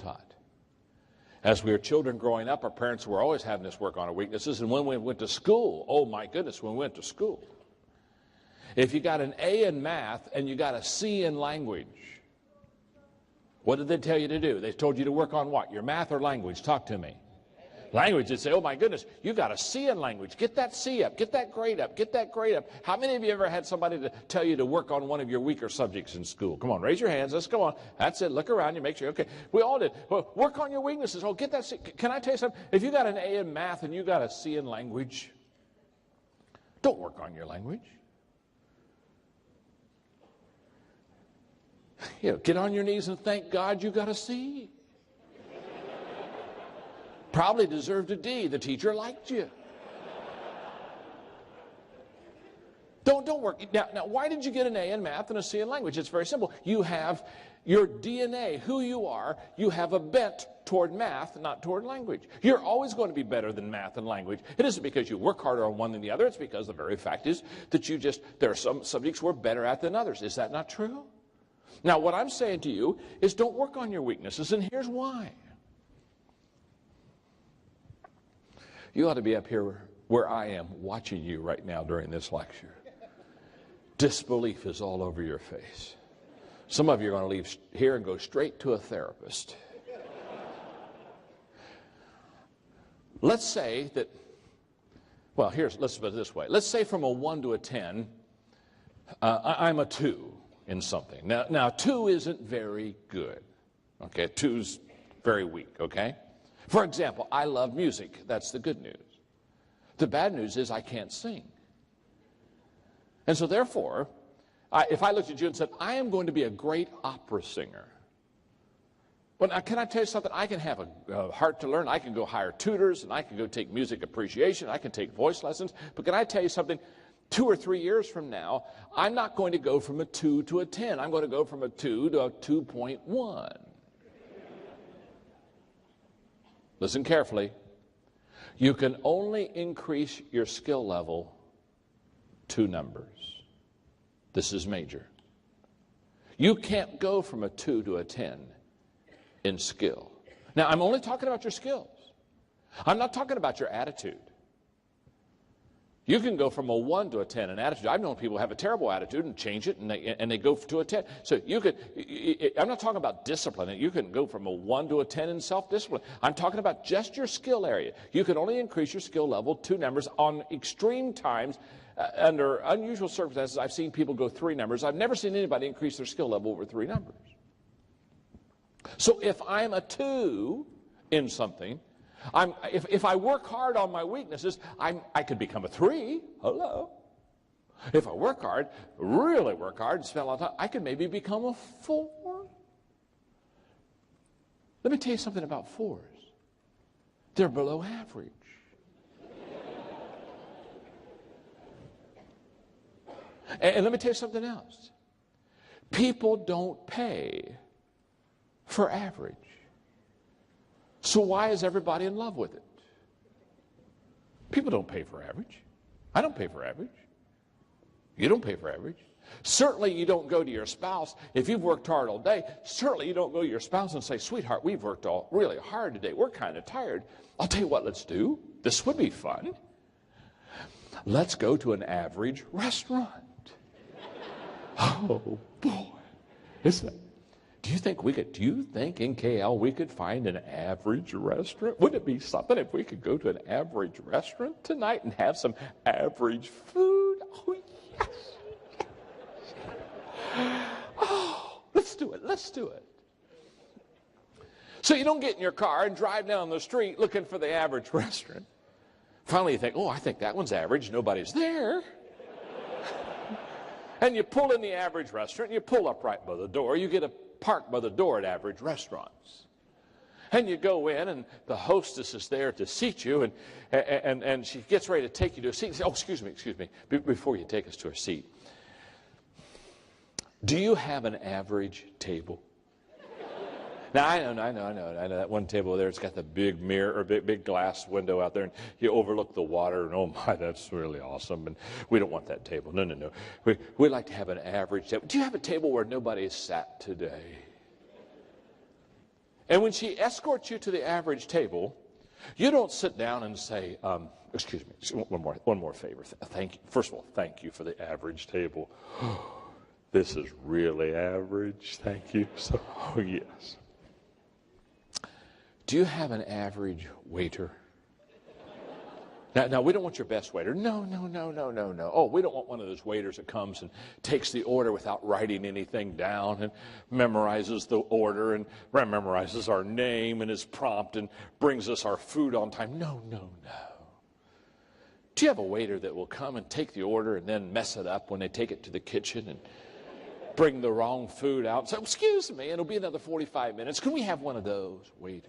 taught. As we were children growing up, our parents were always having us work on our weaknesses. And when we went to school, oh my goodness, when we went to school, if you got an A in math and you got a C in language, what did they tell you to do? They told you to work on what? Your math or language? Talk to me. Language, they'd say, oh my goodness, you got a C in language. Get that C up. Get that grade up. Get that grade up. How many of you ever had somebody to tell you to work on one of your weaker subjects in school? Come on, raise your hands. Let's go on. That's it. Look around you. Make sure. Okay, we all did. Well, work on your weaknesses. Oh, get that C. Can I tell you something? If you got an A in math and you got a C in language, don't work on your language. You know, get on your knees and thank God you got a C. Probably deserved a D. The teacher liked you. Don't work. Now, why did you get an A in math and a C in language? It's very simple. You have your DNA, who you are. You have a bent toward math, not toward language. You're always going to be better than math and language. It isn't because you work harder on one than the other. It's because the very fact is that there are some subjects we're better at than others. Is that not true? Now, what I'm saying to you is don't work on your weaknesses, and here's why. You ought to be up here where I am watching you right now during this lecture. Disbelief is all over your face. Some of you are going to leave here and go straight to a therapist. Let's say that, well, let's put it this way. Let's say from a 1 to a 10, I'm a 2 in something. Now 2 isn't very good. Okay, 2's very weak, okay? For example, I love music. That's the good news. The bad news is I can't sing. And so therefore, if I looked at you and said, I am going to be a great opera singer. Well, now, can I tell you something? I can have a heart to learn. I can go hire tutors, and I can go take music appreciation. I can take voice lessons. But can I tell you something? 2 or 3 years from now, I'm not going to go from a 2 to a 10. I'm going to go from a 2 to a 2.1. Listen carefully. You can only increase your skill level 2 numbers. This is major. You can't go from a 2 to a 10 in skill. Now, I'm only talking about your skills. I'm not talking about your attitude. You can go from a 1 to a 10 in attitude. I've known people have a terrible attitude and change it, and they go to a 10. So I'm not talking about discipline. You can go from a 1 to a 10 in self-discipline. I'm talking about just your skill area. You can only increase your skill level 2 numbers on extreme times. Under unusual circumstances, I've seen people go 3 numbers. I've never seen anybody increase their skill level over 3 numbers. So if I'm a 2 in something, if I work hard on my weaknesses, I could become a 3. Hello. If I work hard, really work hard, and spend a lot of time, I could maybe become a 4. Let me tell you something about 4s. They're below average. And let me tell you something else. People don't pay for average. So why is everybody in love with it? People don't pay for average. I don't pay for average. You don't pay for average. Certainly you don't go to your spouse, if you've worked hard all day, certainly you don't go to your spouse and say, sweetheart, we've worked really hard today. We're kind of tired. I'll tell you what, let's do. This would be fun. Let's go to an average restaurant. Oh, boy. Do you think in KL we could find an average restaurant? Wouldn't it be something if we could go to an average restaurant tonight and have some average food? Oh, yes. Oh, let's do it. Let's do it. So you don't get in your car and drive down the street looking for the average restaurant. Finally you think, oh, I think that one's average. Nobody's there. And you pull in the average restaurant, you pull up right by the door. You get a park by the door at average restaurants. And you go in, and the hostess is there to seat you, and she gets ready to take you to a seat. Oh, excuse me, before you take us to a seat. Do you have an average table? Now, I know. That one table there, it's got the big mirror, or big glass window out there, and you overlook the water, and oh my, that's really awesome, and we don't want that table. No. We like to have an average table. Do you have a table where nobody sat today? And when she escorts you to the average table, you don't sit down and say, excuse me, one more favor. Thank you. First of all, thank you for the average table. This is really average. Thank you. So, oh, yes. Do you have an average waiter? Now, we don't want your best waiter. No. Oh, we don't want one of those waiters that comes and takes the order without writing anything down and memorizes the order and memorizes our name and is prompt and brings us our food on time. No. Do you have a waiter that will come and take the order and then mess it up when they take it to the kitchen and bring the wrong food out and say, excuse me, it'll be another 45 minutes. Can we have one of those, waiter?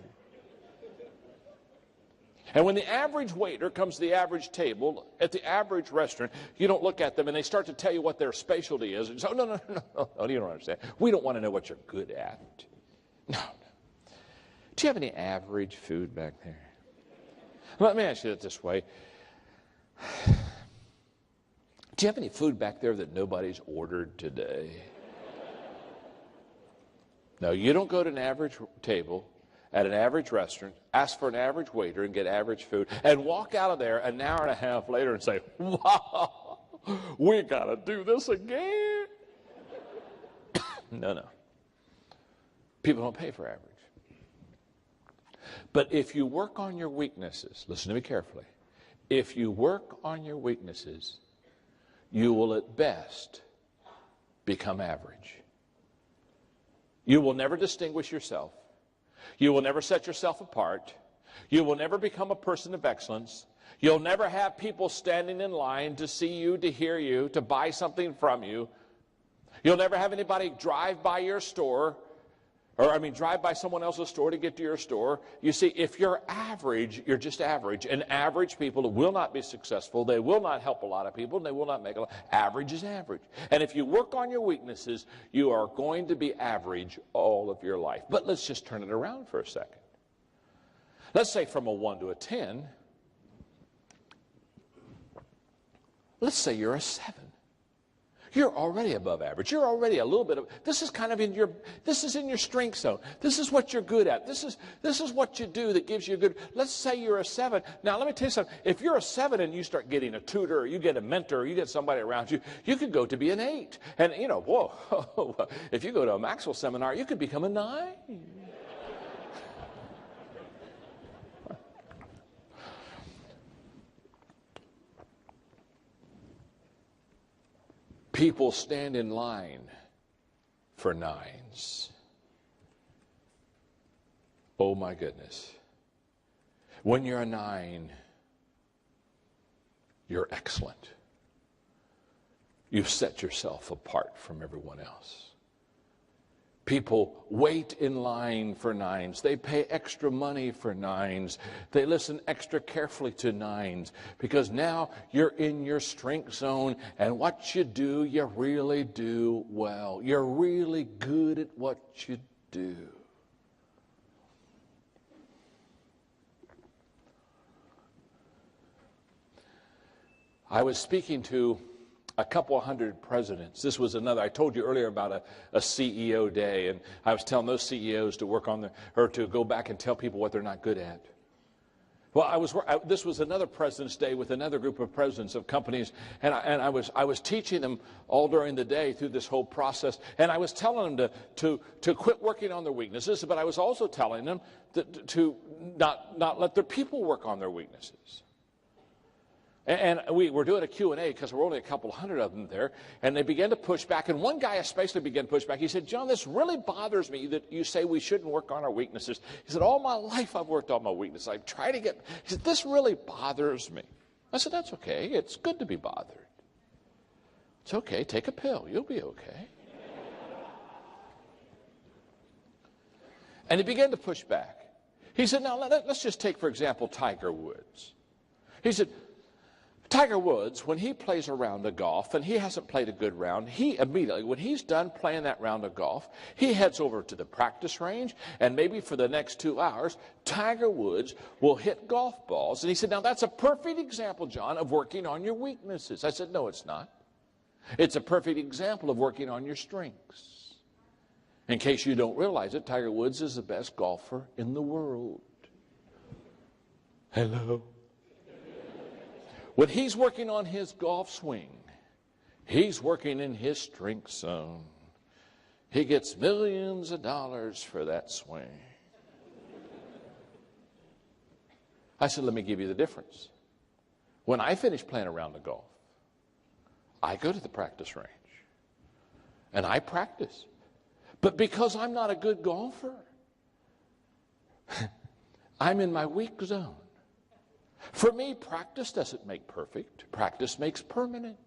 And when the average waiter comes to the average table at the average restaurant, you don't look at them and they start to tell you what their specialty is. And you say, no, you don't understand. We don't want to know what you're good at. No. Do you have any average food back there? Let me ask you it this way. Do you have any food back there that nobody's ordered today? No, you don't go to an average table at an average restaurant, ask for an average waiter and get average food, and walk out of there an hour and a half later and say, wow, we got to do this again. No. People don't pay for average. But if you work on your weaknesses, listen to me carefully, if you work on your weaknesses, you will at best become average. You will never distinguish yourself. You will never set yourself apart. You will never become a person of excellence. You'll never have people standing in line to see you, to hear you, to buy something from you. You'll never have anybody drive by your store, drive by someone else's store to get to your store. You see, if you're average, you're just average. And average people will not be successful. They will not help a lot of people, and they will not make a lot. Average is average. And if you work on your weaknesses, you are going to be average all of your life. But let's just turn it around for a second. Let's say from a 1 to a 10, let's say you're a 7. You're already above average. You're already a little bit of, this is in your strength zone. This is what you're good at. This is what you do that gives you a good, let's say you're a 7. Now, let me tell you something. If you're a 7 and you start getting a tutor, or you get a mentor, or you get somebody around you, you could go to be an 8. And, if you go to a Maxwell seminar, you could become a 9. People stand in line for 9s. Oh my goodness. When you're a 9, you're excellent. You've set yourself apart from everyone else. People wait in line for 9s. They pay extra money for 9s. They listen extra carefully to 9s because now you're in your strength zone, and what you do, you really do well. You're really good at what you do. I was speaking to a couple hundred presidents. This was another, I told you earlier about a CEO day, and I was telling those CEOs to work on to go back and tell people what they're not good at. Well, this was another President's Day with another group of presidents of companies, and I was teaching them all during the day through this whole process, and I was telling them to quit working on their weaknesses, but I was also telling them to not let their people work on their weaknesses. And we were doing a Q&A because there were only a couple hundred of them there, and they began to push back. And one guy especially began to push back. He said, John, this really bothers me that you say we shouldn't work on our weaknesses. He said, all my life I've worked on my weaknesses. I try to get, he said, this really bothers me. I said, that's okay. It's good to be bothered. It's okay. Take a pill. You'll be okay. And he began to push back. He said, now let's just take, for example, Tiger Woods. He said, Tiger Woods, when he plays a round of golf and he hasn't played a good round, he immediately, when he's done playing that round of golf, he heads over to the practice range, and maybe for the next 2 hours, Tiger Woods will hit golf balls. And he said, now that's a perfect example, John, of working on your weaknesses. I said, no, it's not. It's a perfect example of working on your strengths. In case you don't realize it, Tiger Woods is the best golfer in the world. Hello. When he's working on his golf swing, he's working in his strength zone. He gets millions of dollars for that swing. I said, let me give you the difference. When I finish playing a round of golf, I go to the practice range and I practice. But because I'm not a good golfer, I'm in my weak zone. For me, practice doesn't make perfect. Practice makes permanent.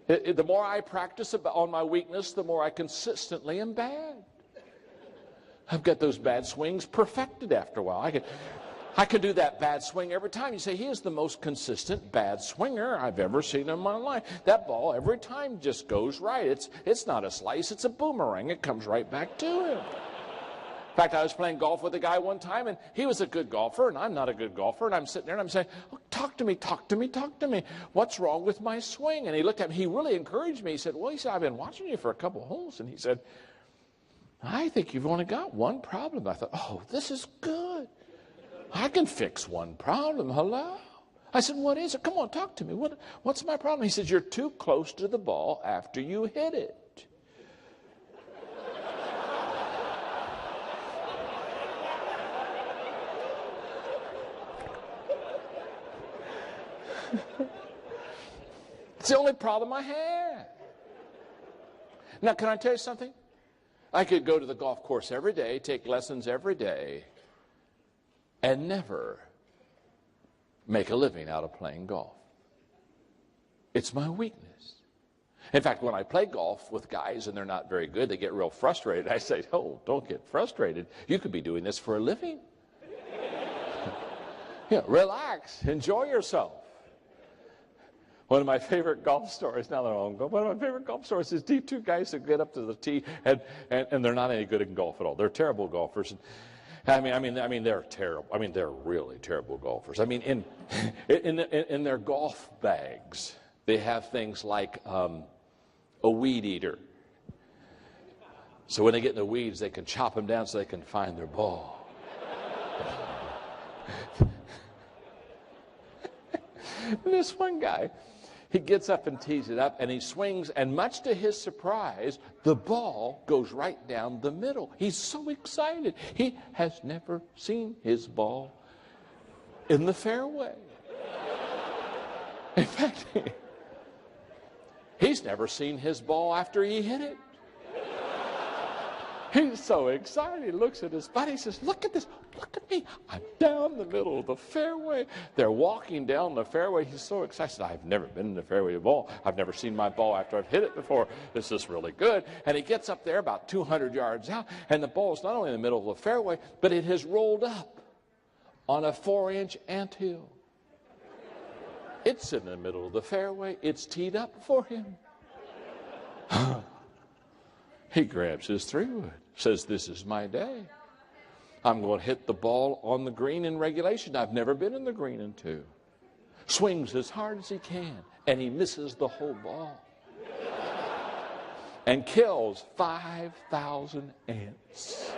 The more I practice on my weakness, the more I consistently am bad. I've got those bad swings perfected after a while. I could do that bad swing every time. You say, he is the most consistent bad swinger I've ever seen in my life. That ball every time just goes right. It's not a slice, it's a boomerang. It comes right back to him. In fact, I was playing golf with a guy one time, and he was a good golfer, and I'm not a good golfer, and I'm sitting there, and I'm saying, oh, talk to me, talk to me, talk to me. What's wrong with my swing? And he looked at me. He really encouraged me. He said, I've been watching you for a couple of holes. And he said, I think you've only got one problem. I thought, oh, this is good. I can fix one problem. Hello? I said, what is it? Come on, talk to me. What's my problem? He says, you're too close to the ball after you hit it. It's the only problem I have. Now, can I tell you something? I could go to the golf course every day, take lessons every day, and never make a living out of playing golf. It's my weakness. In fact, when I play golf with guys and they're not very good, they get real frustrated. I say, oh, don't get frustrated. You could be doing this for a living. Yeah, relax, enjoy yourself. One of my favorite golf stories, now they're all in golf, one of my favorite golf stories is these two guys that get up to the tee and they're not any good in golf at all. They're terrible golfers. I mean, they're terrible. I mean, they're really terrible golfers. I mean, in their golf bags, they have things like a weed eater. So when they get in the weeds, they can chop them down so they can find their ball. This one guy, he gets up and tees it up, and he swings, and much to his surprise, the ball goes right down the middle. He's so excited. He has never seen his ball in the fairway. In fact, he's never seen his ball after he hit it. He's so excited. He looks at his buddy. He says, look at this. Look at me. I'm down the middle of the fairway. They're walking down the fairway. He's so excited. I said, I've never been in the fairway of ball. I've never seen my ball after I've hit it before. This is really good. And he gets up there about 200 yards out, and the ball is not only in the middle of the fairway, but it has rolled up on a 4-inch anthill. It's in the middle of the fairway. It's teed up for him. He grabs his 3-wood, says, this is my day. I'm going to hit the ball on the green in regulation. I've never been in the green in 2. Swings as hard as he can, and he misses the whole ball. And kills 5,000 ants.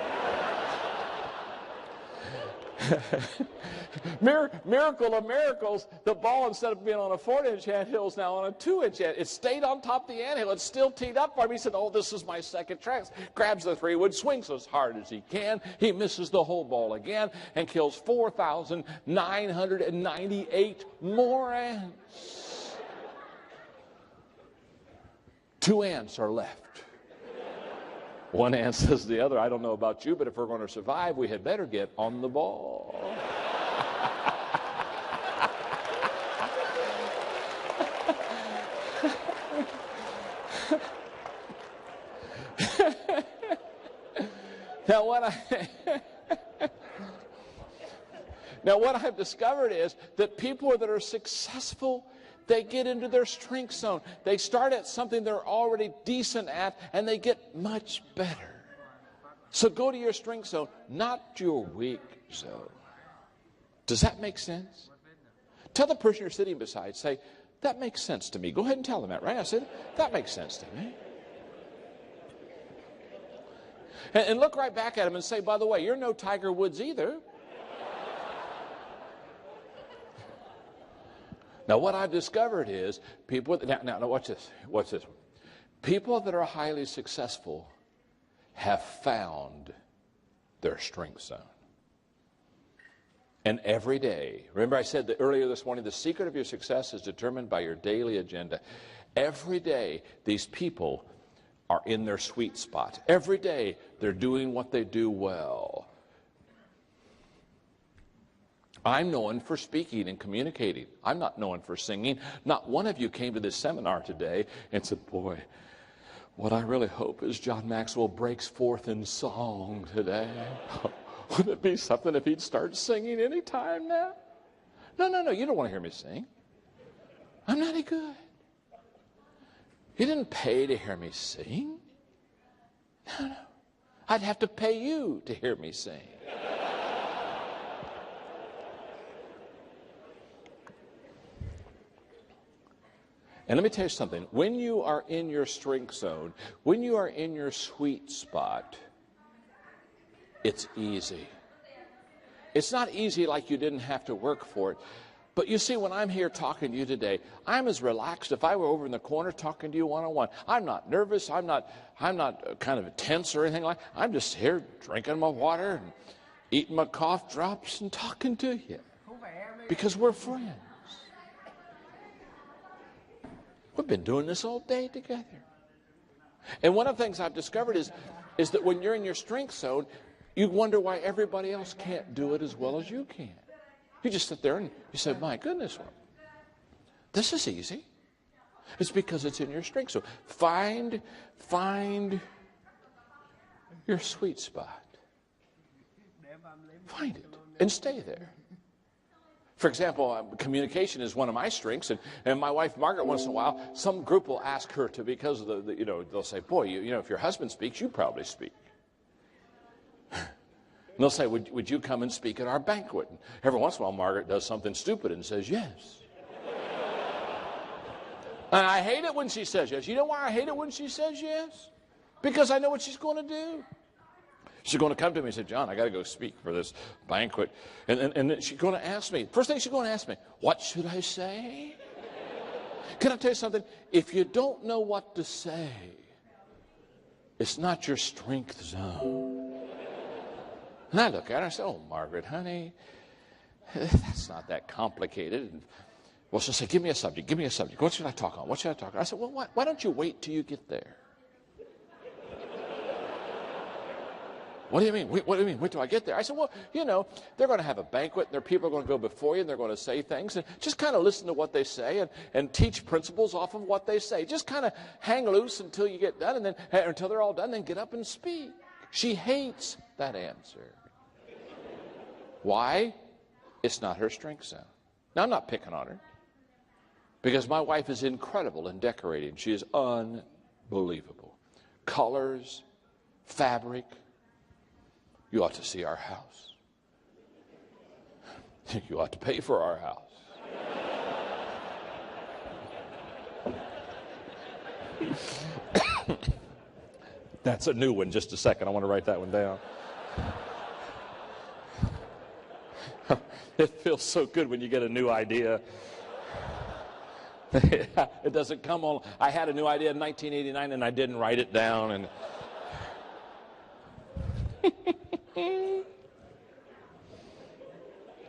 Miracle of miracles, the ball, instead of being on a 4-inch anthill, is now on a 2-inch anthill. It stayed on top of the anthill. It's still teed up for him. He said, oh, this is my second chance. Grabs the 3-wood, swings as hard as he can. He misses the whole ball again and kills 4,998 more ants. 2 ants are left. One ant says to the other, I don't know about you, but if we're going to survive, we had better get on the ball. Now what I've discovered is that people that are successful, they get into their strength zone. They start at something they're already decent at, and they get much better. So go to your strength zone, not your weak zone. Does that make sense? Tell the person you're sitting beside, say, That makes sense to me. Go ahead and tell them that, right? I said, that makes sense to me. And look right back at him and say, by the way, you're no Tiger Woods either. Now, what I've discovered is people, now watch this, watch this. People that are highly successful have found their strength zone. And every day, remember I said that earlier this morning, the secret of your success is determined by your daily agenda. Every day, these people are in their sweet spot. Every day, they're doing what they do well. I'm known for speaking and communicating. I'm not known for singing. Not one of you came to this seminar today and said, boy, what I really hope is John Maxwell breaks forth in song today. Wouldn't it be something if he'd start singing any time now? No, you don't want to hear me sing. I'm not any good. You didn't pay to hear me sing. No. I'd have to pay you to hear me sing. And let me tell you something. When you are in your strength zone, when you are in your sweet spot, it's easy. It's not easy like you didn't have to work for it. But you see, when I'm here talking to you today, I'm as relaxed if I were over in the corner talking to you one-on-one. I'm not nervous. I'm not kind of tense or anything like that. I'm just here drinking my water and eating my cough drops and talking to you because we're friends. We've been doing this all day together. And one of the things I've discovered is that when you're in your strength zone, you wonder why everybody else can't do it as well as you can. You just sit there and you say, my goodness, this is easy. It's because it's in your strength zone. Find your sweet spot. Find it and stay there. For example, communication is one of my strengths, and my wife Margaret, once in a while, some group will ask her to, because of they'll say, boy, you know, if your husband speaks, you probably speak. And they'll say, would you come and speak at our banquet? And every once in a while, Margaret does something stupid and says yes. And I hate it when she says yes. You know why I hate it when she says yes? Because I know what she's going to do. She's going to come to me and say, John, I got to go speak for this banquet. And then she's going to ask me, first thing she's going to ask me, what should I say? Can I tell you something? If you don't know what to say, it's not your strength zone. And I look at her and I say, oh, Margaret, honey, that's not that complicated. And, well, she'll say, give me a subject, give me a subject. What should I talk on? What should I talk on? I said, well, why don't you wait till you get there? What do you mean? What do you mean? Wait till I get there? I said, well, you know, they're going to have a banquet, and there are people are going to go before you, and they're going to say things, and just kind of listen to what they say and teach principles off of what they say. Just kind of hang loose until you get done, and then until they're all done, then get up and speak. She hates that answer. Why? It's not her strength zone. Now, I'm not picking on her, because my wife is incredible in decorating. She is unbelievable. Colors, fabric. You ought to see our house. You ought to pay for our house. That's a new one. Just a second. I want to write that one down. It feels so good when you get a new idea. It doesn't come on. I had a new idea in 1989 and I didn't write it down. And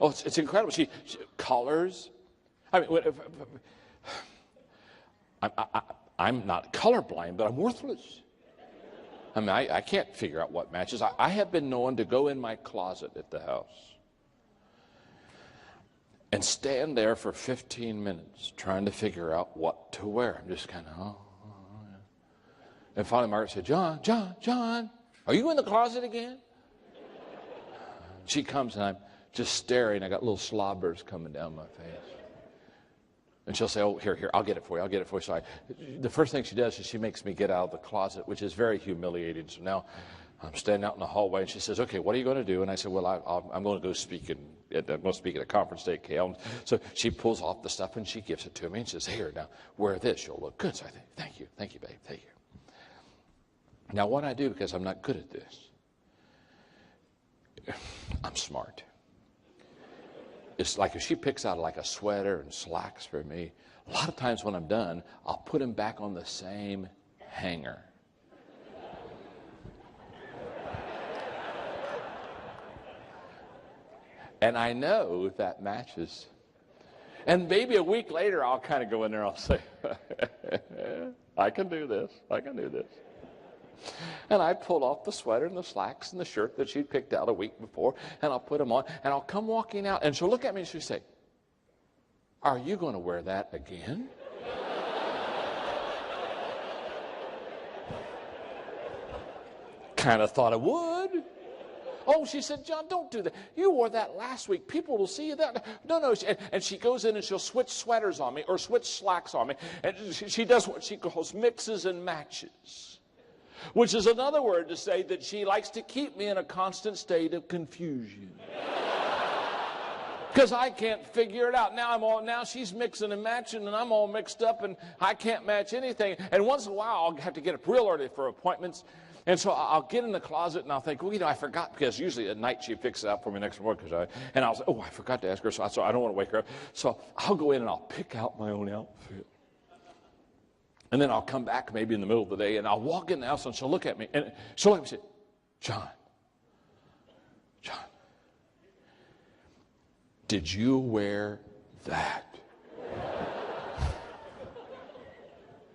oh, it's incredible. She colors. I mean, I'm not colorblind, but I'm worthless. I mean, I can't figure out what matches. I have been known to go in my closet at the house and stand there for 15 minutes trying to figure out what to wear. I'm just kind of, yeah. And finally Margaret said, John, are you in the closet again? She comes and I'm just staring. I got little slobbers coming down my face. And she'll say, oh, here, I'll get it for you. So the first thing she does is she makes me get out of the closet, which is very humiliating. So now I'm standing out in the hallway, and she says, okay, what are you going to do? And I said, well, I'm going to go speak I'm going to speak at a conference day at Kale. So she pulls off the stuff, and she gives it to me, and says, here, now, wear this. You'll look good. So I think, thank you, babe, thank you. Now, what I do, because I'm not good at this, I'm smart. It's like if she picks out like a sweater and slacks for me, a lot of times when I'm done, I'll put them back on the same hanger. And I know that matches. And maybe a week later, I'll kind of go in there and I'll say, I can do this. I can do this. And I pull off the sweater and the slacks and the shirt that she'd picked out a week before, and I'll put them on, and I'll come walking out, and she'll look at me and she'll say, are you going to wear that again? Kind of thought I would. Oh, she said, John, don't do that. You wore that last week. People will see you that. No. And she goes in and she'll switch sweaters on me or switch slacks on me. And she does what she calls mixes and matches, which is another word to say that she likes to keep me in a constant state of confusion. Because I can't figure it out. Now she's mixing and matching, and I'm all mixed up, and I can't match anything. And once in a while, I'll have to get up real early for appointments. And so I'll get in the closet and I'll think, well, I forgot, because usually at night she fixes it out for me next morning. And I'll say, I forgot to ask her, so I don't want to wake her up. So I'll go in and I'll pick out my own outfit. And then I'll come back maybe in the middle of the day, and I'll walk in the house and she'll look at me. And she'll look at me and say, John, did you wear that?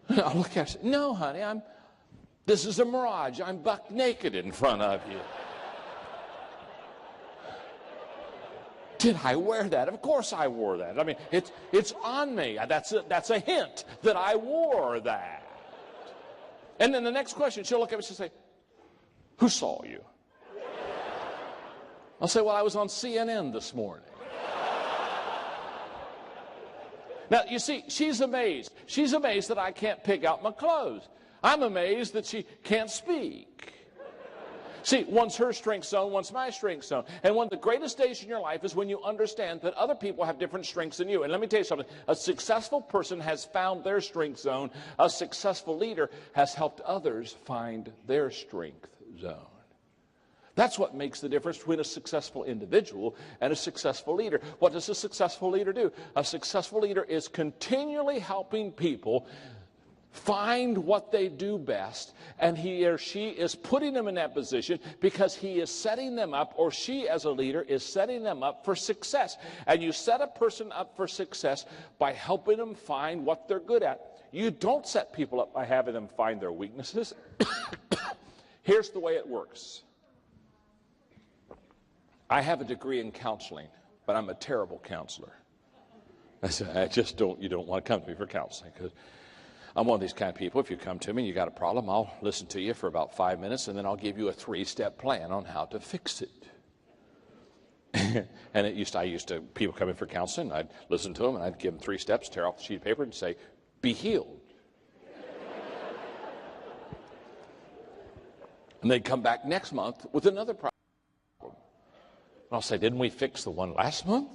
And I'll look at her and say, no, honey, this is a mirage. I'm buck naked in front of you. Did I wear that? Of course I wore that. I mean, it's on me. That's a hint that I wore that. And then the next question, she'll look at me and she'll say, who saw you? I'll say, well, I was on CNN this morning. Now, you see, she's amazed. She's amazed that I can't pick out my clothes. I'm amazed that she can't speak. See, one's her strength zone, one's my strength zone. And one of the greatest days in your life is when you understand that other people have different strengths than you. And let me tell you something. A successful person has found their strength zone. A successful leader has helped others find their strength zone. That's what makes the difference between a successful individual and a successful leader. What does a successful leader do? A successful leader is continually helping people find what they do best, and he or she is putting them in that position because he is setting them up, or she as a leader is setting them up for success. And you set a person up for success by helping them find what they're good at. You don't set people up by having them find their weaknesses. Here's the way it works. I have a degree in counseling, but I'm a terrible counselor. I said, you don't want to come to me for counseling, because I'm one of these kind of people. If you come to me and you got a problem, I'll listen to you for about 5 minutes, and then I'll give you a 3-step plan on how to fix it. And people come in for counseling, I'd listen to them, and I'd give them 3 steps, tear off the sheet of paper, and say, be healed. And they'd come back next month with another problem. And I'll say, didn't we fix the one last month?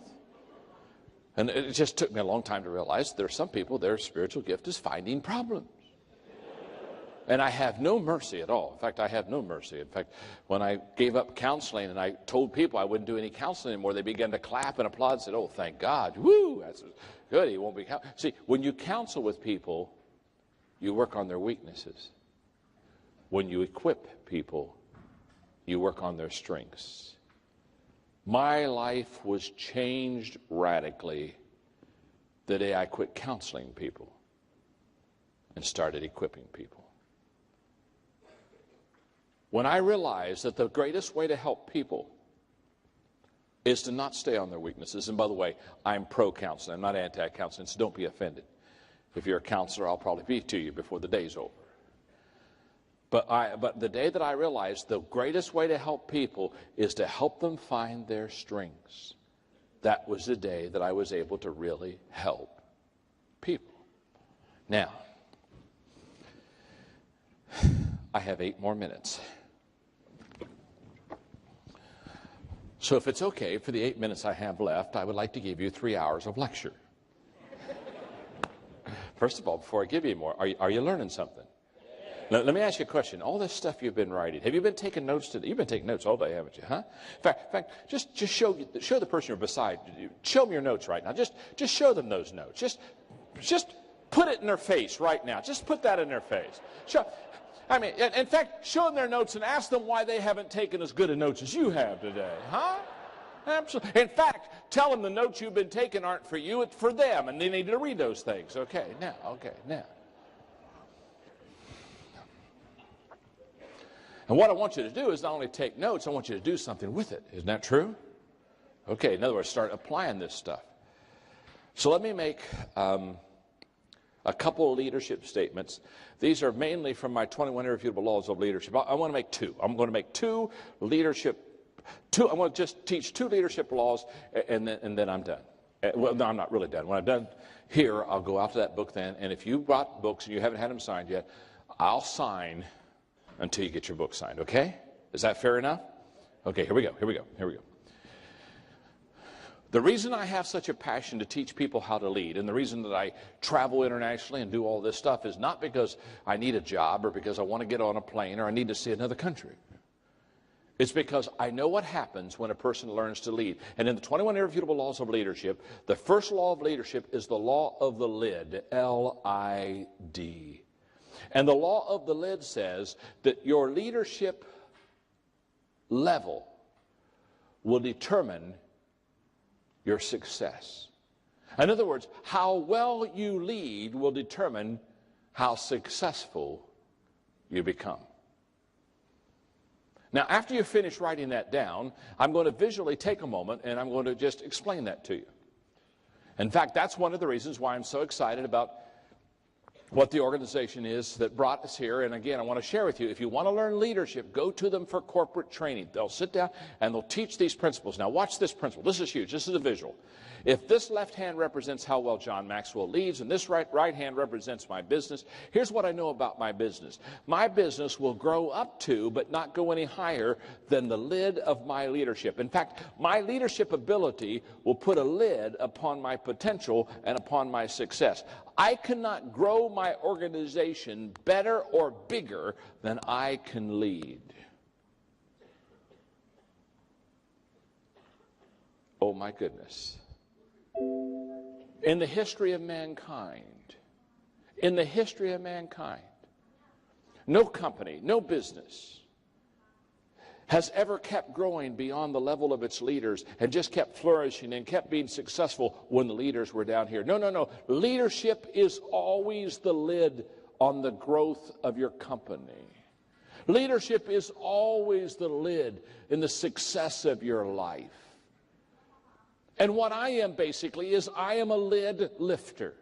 And it just took me a long time to realize there are some people, their spiritual gift is finding problems. And I have no mercy at all. In fact, I have no mercy. In fact, when I gave up counseling and I told people I wouldn't do any counseling anymore, they began to clap and applaud and said, oh, thank God. Woo, that's good. He won't be counseling. See, when you counsel with people, you work on their weaknesses. When you equip people, you work on their strengths. My life was changed radically the day I quit counseling people and started equipping people. When I realized that the greatest way to help people is to not stay on their weaknesses. And by the way, I'm pro-counseling. I'm not anti-counseling, so don't be offended. If you're a counselor, I'll probably be to you before the day's over. But the day that I realized the greatest way to help people is to help them find their strengths, that was the day that I was able to really help people. Now, I have 8 more minutes. So if it's okay, for the 8 minutes I have left, I would like to give you 3 hours of lecture. First of all, before I give you more, are you learning something? Let me ask you a question. All this stuff you've been writing, have you been taking notes today? You've been taking notes all day, haven't you? Huh? In fact, just show the person you're beside you. Show them your notes right now. Just show them those notes. Just put it in their face right now. Just put that in their face. In fact, show them their notes and ask them why they haven't taken as good a notes as you have today. Huh? Absolutely. In fact, tell them the notes you've been taking aren't for you, it's for them, and they need to read those things. Okay, now. And what I want you to do is not only take notes, I want you to do something with it. Isn't that true? Okay, in other words, start applying this stuff. So let me make a couple of leadership statements. These are mainly from my 21 Irrefutable Laws of Leadership. I want to make two. I'm going to make I want to just teach 2 leadership laws, and then I'm done. Well, no, I'm not really done. When I'm done here, I'll go out to that book then, and if you bought books and you haven't had them signed yet, I'll sign until you get your book signed, okay? Is that fair enough? Okay, here we go. The reason I have such a passion to teach people how to lead, and the reason that I travel internationally and do all this stuff, is not because I need a job or because I want to get on a plane or I need to see another country. It's because I know what happens when a person learns to lead. And in the 21 Irrefutable Laws of Leadership, the first law of leadership is the law of the lid, L-I-D. And the law of the lid says that your leadership level will determine your success. In other words, how well you lead will determine how successful you become. Now, after you finish writing that down, I'm going to visually take a moment and I'm going to just explain that to you. In fact, that's one of the reasons why I'm so excited about what the organization is that brought us here. And again, I want to share with you, if you want to learn leadership, go to them for corporate training. They'll sit down and they'll teach these principles. Now watch this principle. This is huge. This is a visual. If this left hand represents how well John Maxwell leads and this right hand represents my business, here's what I know about my business. My business will grow up to, but not go any higher than the lid of my leadership. In fact, my leadership ability will put a lid upon my potential and upon my success. I cannot grow my organization better or bigger than I can lead. Oh my goodness. In the history of mankind, no company, no business has ever kept growing beyond the level of its leaders and just kept flourishing and kept being successful when the leaders were down here. No. Leadership is always the lid on the growth of your company. Leadership is always the lid in the success of your life. And what I am basically is I am a lid lifter.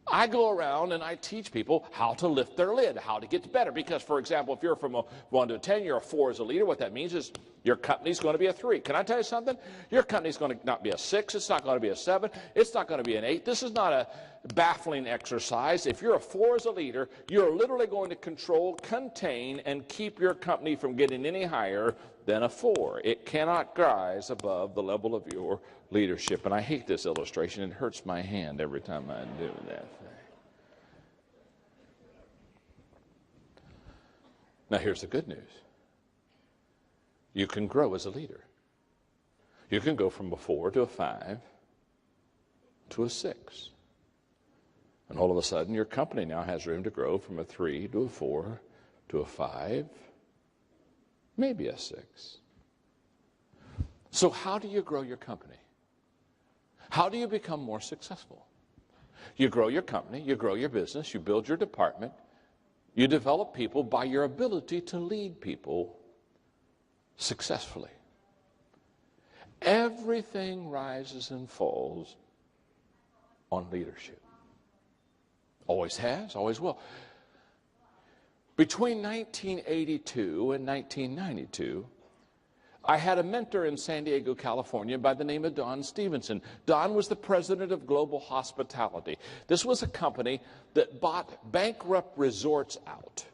I go around and I teach people how to lift their lid, how to get better. Because, for example, if you're from a 1 to a 10, you're a 4 as a leader, what that means is your company's going to be a 3. Can I tell you something? Your company's going to not be a 6. It's not going to be a 7. It's not going to be an 8. This is not a baffling exercise. If you're a 4 as a leader, you're literally going to control, contain, and keep your company from getting any higher than a 4. It cannot rise above the level of your leadership. And I hate this illustration. It hurts my hand every time I do that thing. Now here's the good news. You can grow as a leader. You can go from a 4 to a 5 to a 6. And all of a sudden your company now has room to grow from a 3 to a 4 to a 5, maybe a 6. So how do you grow your company? How do you become more successful? You grow your company, you grow your business, you build your department, you develop people by your ability to lead people successfully. Everything rises and falls on leadership. Always has, always will. Between 1982 and 1992, I had a mentor in San Diego, California by the name of Don Stevenson. Don was the president of Global Hospitality. This was a company that bought bankrupt resorts out,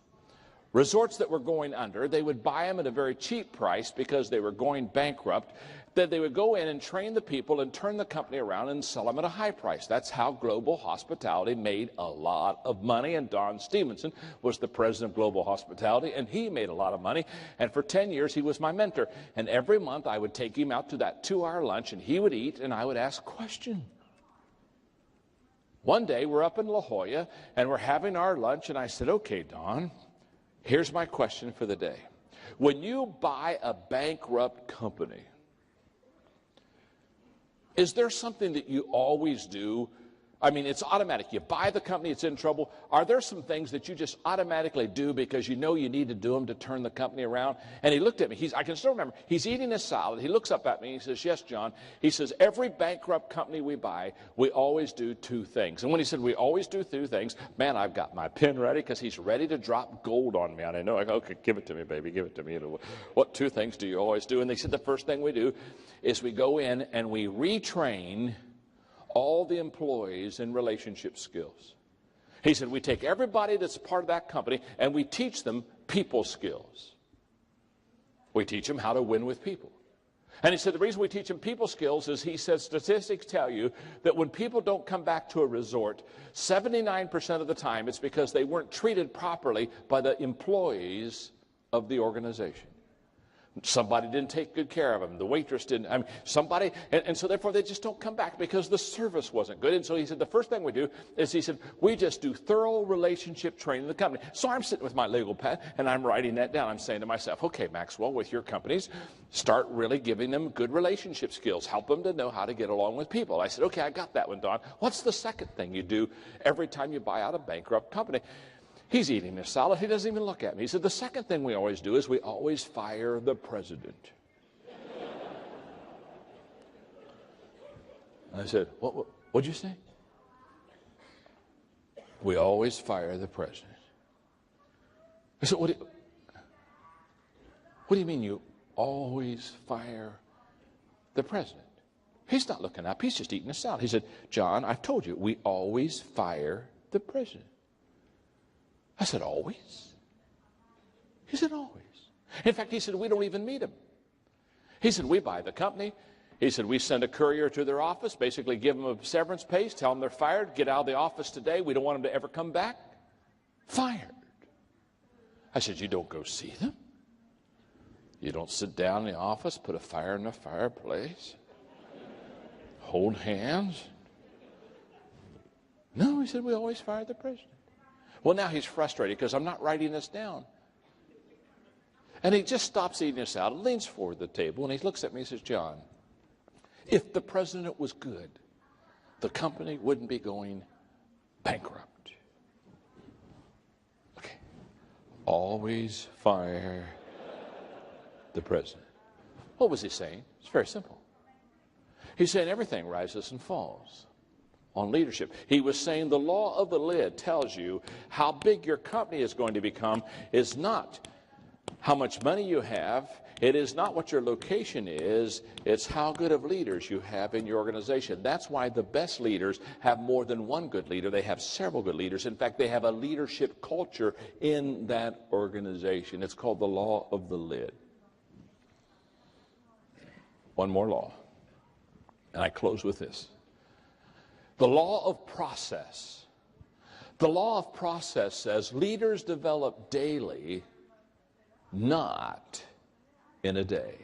resorts that were going under. They would buy them at a very cheap price because they were going bankrupt. That they would go in and train the people and turn the company around and sell them at a high price. That's how Global Hospitality made a lot of money. And Don Stevenson was the president of Global Hospitality, and he made a lot of money. And for 10 years, he was my mentor. And every month, I would take him out to that 2-hour lunch, and he would eat, and I would ask questions. One day, we're up in La Jolla, and we're having our lunch, and I said, okay, Don, here's my question for the day. When you buy a bankrupt company, is there something that you always do? I mean, it's automatic. You buy the company, it's in trouble. Are there some things that you just automatically do because you know you need to do them to turn the company around? And he looked at me. I can still remember. He's eating his salad. He looks up at me. He says, yes, John. He says, every bankrupt company we buy, we always do 2 things. And when he said we always do 2 things, man, I've got my pen ready because he's ready to drop gold on me. And I know, I go, okay, give it to me, baby. Give it to me. What 2 things do you always do? And they said the first thing we do is we go in and we retrain all the employees in relationship skills. He said, we take everybody that's part of that company and we teach them people skills. We teach them how to win with people. And he said, the reason we teach them people skills is, he said, statistics tell you that when people don't come back to a resort, 79% of the time it's because they weren't treated properly by the employees of the organization. Somebody didn't take good care of them. The waitress didn't. I mean, somebody, and so therefore they just don't come back because the service wasn't good. And so he said, the first thing we do is, he said, we just do thorough relationship training in the company. So I'm sitting with my legal pad and I'm writing that down. I'm saying to myself, okay, Maxwell, with your companies, start really giving them good relationship skills. Help them to know how to get along with people. I said, okay, I got that one, Don. What's the second thing you do every time you buy out a bankrupt company? He's eating his salad. He doesn't even look at me. He said, the second thing we always do is we always fire the president. I said, what'd you say? We always fire the president. I said, what do you mean you always fire the president? He's not looking up. He's just eating his salad. He said, John, I've told you, we always fire the president. I said, always? He said, always. In fact, he said, we don't even meet him. He said, we buy the company. He said, we send a courier to their office, basically give them a severance pay, tell them they're fired, get out of the office today. We don't want them to ever come back. Fired. I said, you don't go see them? You don't sit down in the office, put a fire in the fireplace, hold hands? No, he said, we always fire the president. Well, now he's frustrated because I'm not writing this down. And he just stops eating his salad, leans forward to the table, and he looks at me and says, John, if the president was good, the company wouldn't be going bankrupt. Okay. Always fire the president. What was he saying? It's very simple. He's saying everything rises and falls on leadership. He was saying the law of the lid tells you how big your company is going to become is not how much money you have. It is not what your location is. It's how good of leaders you have in your organization. That's why the best leaders have more than one good leader. They have several good leaders. In fact, they have a leadership culture in that organization. It's called the law of the lid. One more law, and I close with this. The law of process. The law of process says leaders develop daily, not in a day.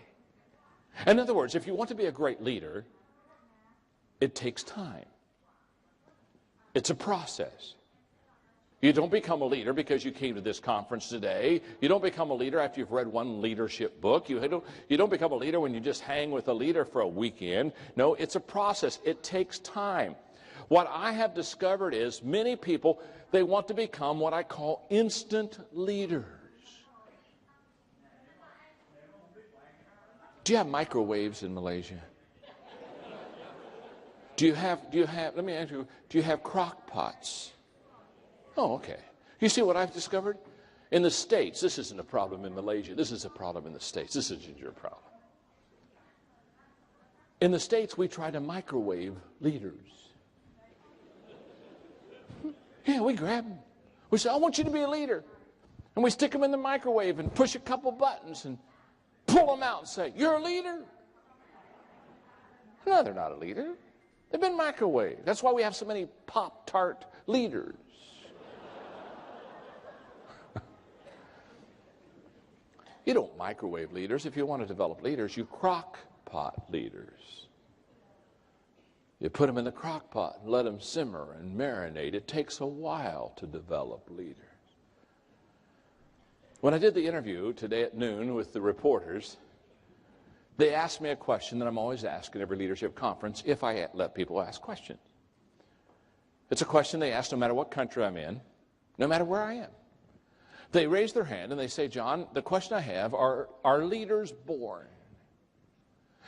In other words, if you want to be a great leader, it takes time. It's a process. You don't become a leader because you came to this conference today. You don't become a leader after you've read one leadership book. You don't become a leader when you just hang with a leader for a weekend. No, it's a process. It takes time. What I have discovered is many people, they want to become what I call instant leaders. Do you have microwaves in Malaysia? Do you have, let me ask you, do you have crock pots? Oh, okay. You see what I've discovered? In the States, this isn't a problem in Malaysia. This is a problem in the States. This isn't your problem. In the States, we try to microwave leaders. Yeah, we grab them. We say, I want you to be a leader. And we stick them in the microwave and push a couple buttons and pull them out and say, "You're a leader?" No, they're not a leader. They've been microwaved. That's why we have so many Pop-Tart leaders. You don't microwave leaders. If you want to develop leaders, you crock pot leaders. You put them in the crock pot and let them simmer and marinate. It takes a while to develop leaders. When I did the interview today at noon with the reporters, they asked me a question that I'm always asking every leadership conference if I let people ask questions. It's a question they ask no matter what country I'm in, no matter where I am. They raise their hand and they say, "John, the question I have, are leaders born?"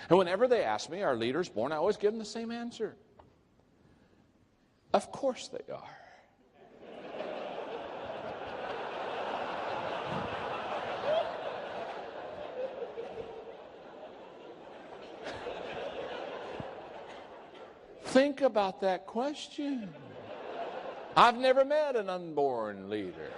And whenever they ask me, "Are leaders born?" I always give them the same answer. Of course they are. Think about that question. I've never met an unborn leader.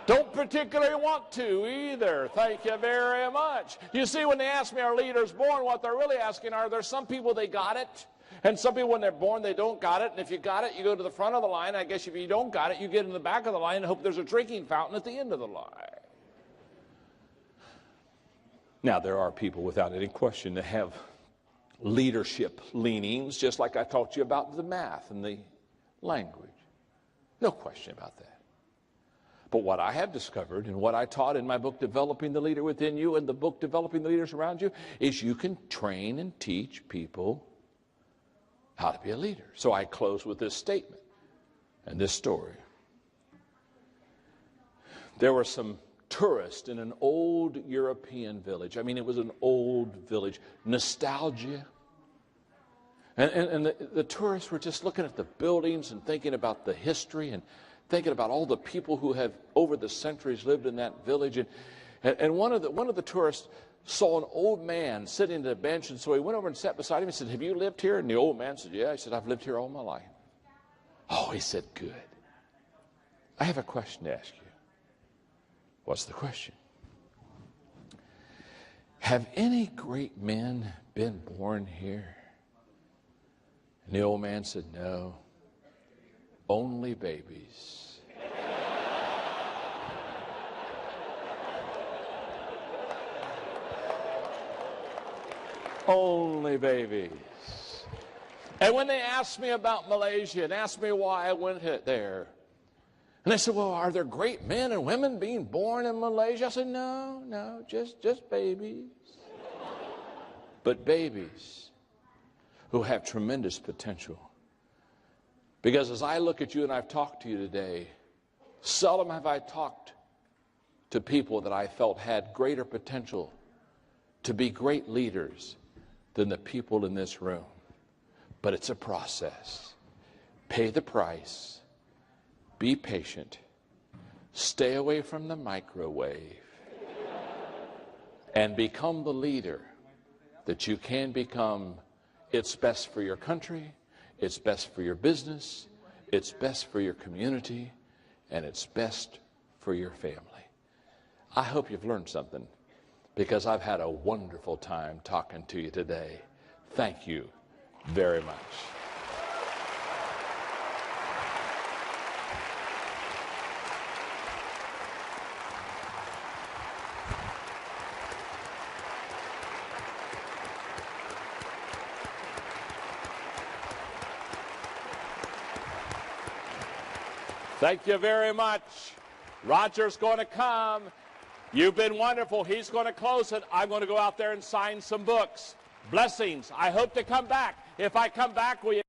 Don't particularly want to either. Thank you very much. You see, when they ask me, "Are leaders born?" what they're really asking are, there some people they got it, and some people when they're born they don't got it, and if you got it, you go to the front of the line. I guess if you don't got it, you get in the back of the line and hope there's a drinking fountain at the end of the line. Now, there are people without any question that have leadership leanings, just like I taught you about the math and the language. No question about that. But what I have discovered and what I taught in my book, Developing the Leader Within You, and the book, Developing the Leaders Around You, is you can train and teach people how to be a leader. So I close with this statement and this story. There were some tourists in an old European village. I mean, it was an old village. Nostalgia. And the tourists were just looking at the buildings and thinking about the history and thinking about all the people who have over the centuries lived in that village. And one of the tourists saw an old man sitting at a bench, and so he went over and sat beside him and said, "Have you lived here?" And the old man said, "Yeah." He said, "I've lived here all my life." Oh, he said, "Good. I have a question to ask you." What's the question? Have any great men been born here? And the old man said, "No, only babies." Only babies. And when they asked me about Malaysia and asked me why I went there, and they said, "Well, are there great men and women being born in Malaysia?" I said, No, just babies. But babies who have tremendous potential. Because as I look at you and I've talked to you today, seldom have I talked to people that I felt had greater potential to be great leaders than the people in this room. But it's a process. Pay the price. Be patient. Stay away from the microwave. And become the leader that you can become. It's best for your country. It's best for your business. It's best for your community. And it's best for your family. I hope you've learned something, because I've had a wonderful time talking to you today. Thank you very much. Thank you very much. Roger's going to come. You've been wonderful. He's going to close it. I'm going to go out there and sign some books. Blessings. I hope to come back. If I come back, will you?